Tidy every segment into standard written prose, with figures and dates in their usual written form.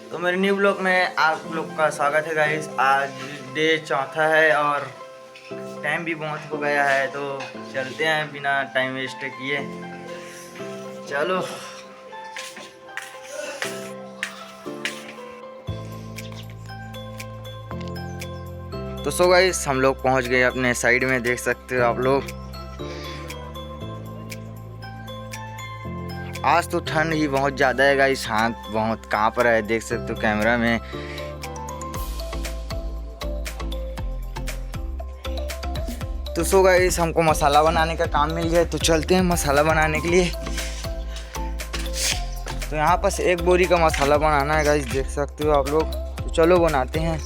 तो मेरे new blog में आप लोग का स्वागत है गाइस। आज डे 4 है और टाइम भी बहुत हो गया है, तो चलते हैं बिना टाइम वेस्ट किए। चलो तो सो गाइस हम लोग पहुंच गए अपने साइड में, देख सकते हो आप लोग। आज तो ठंड ही बहुत ज़्यादा है गाइस, हाथ बहुत कांप रहा है, देख सकते हो कैमरा में। तो सो गाइस हमको मसाला बनाने का काम मिल गया, तो चलते हैं मसाला बनाने के लिए। तो यहाँ पर 1 बोरी का मसाला बनाना है गाइस, देख सकते हो आप लोग। तो चलो बनाते हैं।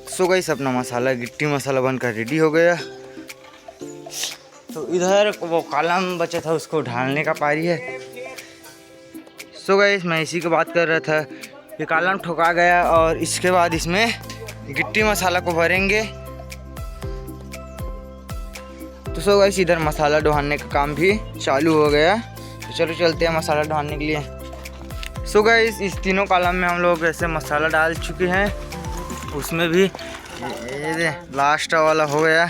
सो गाइस अपना मसाला गिट्टी मसाला बनकर रेडी हो गया। तो इधर वो कालम बचा था, उसको ढालने का पारी है। सो गाइस मैं इसी की बात कर रहा था। ये कालम ठोका गया और इसके बाद इसमें गिट्टी मसाला को भरेंगे। तो सो गाइस इधर मसाला ढालने का काम भी चालू हो गया। तो चलो चलते हैं मसाला ढालने के लिए। सो गाइस इस तीनों कालम में हम लोग ऐसे मसाला डाल चुके हैं। उसमें भी ये लास्ट वाला हो गया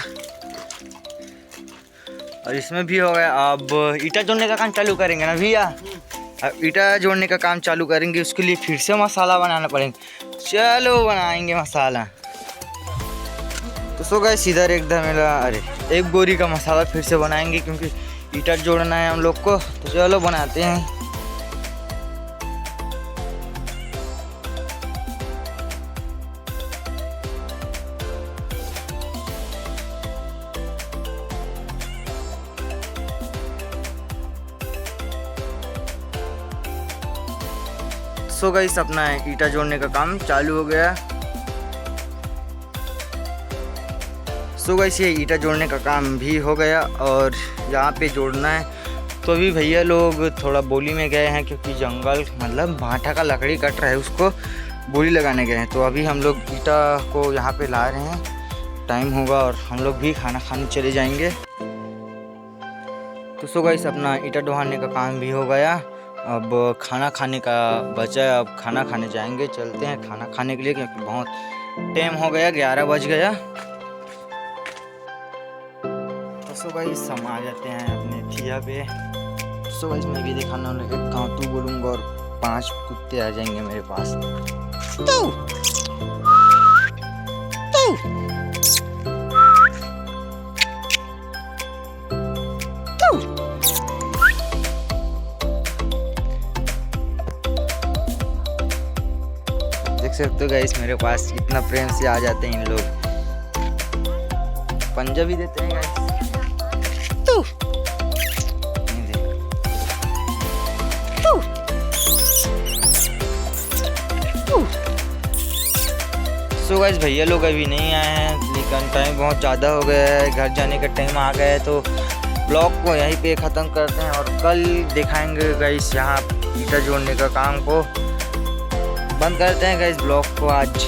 और इसमें भी हो गया। अब ईटा जोड़ने का काम चालू करेंगे ना भैया। अब ईटा जोड़ने का काम चालू करेंगे, उसके लिए फिर से मसाला बनाना पड़ेगा। चलो बनाएंगे मसाला। तो सो गाइस इधर एकदम मिला, अरे 1 बोरी का मसाला फिर से बनाएंगे क्योंकि ईटा जोड़ना है हम लोग को। तो चलो बनाते हैं। सो गाइस अपना ईटा जोड़ने का काम चालू हो गया। सो गाइस ये ईटा जोड़ने का काम भी हो गया और यहाँ पे जोड़ना है। तो अभी भैया लोग थोड़ा बोली में गए हैं क्योंकि जंगल मतलब भाटा का लकड़ी कट रहा है, उसको बोली लगाने गए हैं। तो अभी हम लोग ईटा को यहाँ पे ला रहे हैं, टाइम होगा और हम लोग भी खाना खाने चले जाएंगे। तो सो गाइस अपना ईटा ढोने का काम भी हो गया। अब खाना खाने का बचा है, अब खाना खाने जाएंगे। चलते हैं खाना खाने के लिए क्योंकि बहुत टाइम हो गया, 11 बज गया। तो सो गाइस हम आ जाते हैं अपने ठिया पे। सो गाइस मैं भी दिखाना वाला एक कांतू बोलूँगा और 5 कुत्ते आ जाएंगे मेरे पास। देख सकते हो गाइस मेरे पास इतना प्रेम से आ जाते हैं इन लोग, पंजा भी देते हैं गाइस। सो गाइस भैया लोग अभी नहीं आए हैं, लेकिन टाइम बहुत ज़्यादा हो गया है, घर जाने का टाइम आ गया है। तो ब्लॉग को यहीं पे ख़त्म करते हैं और कल दिखाएंगे गाइस यहाँ ईटा जोड़ने का काम को। बंद करते हैं गाइस ब्लॉग को आज।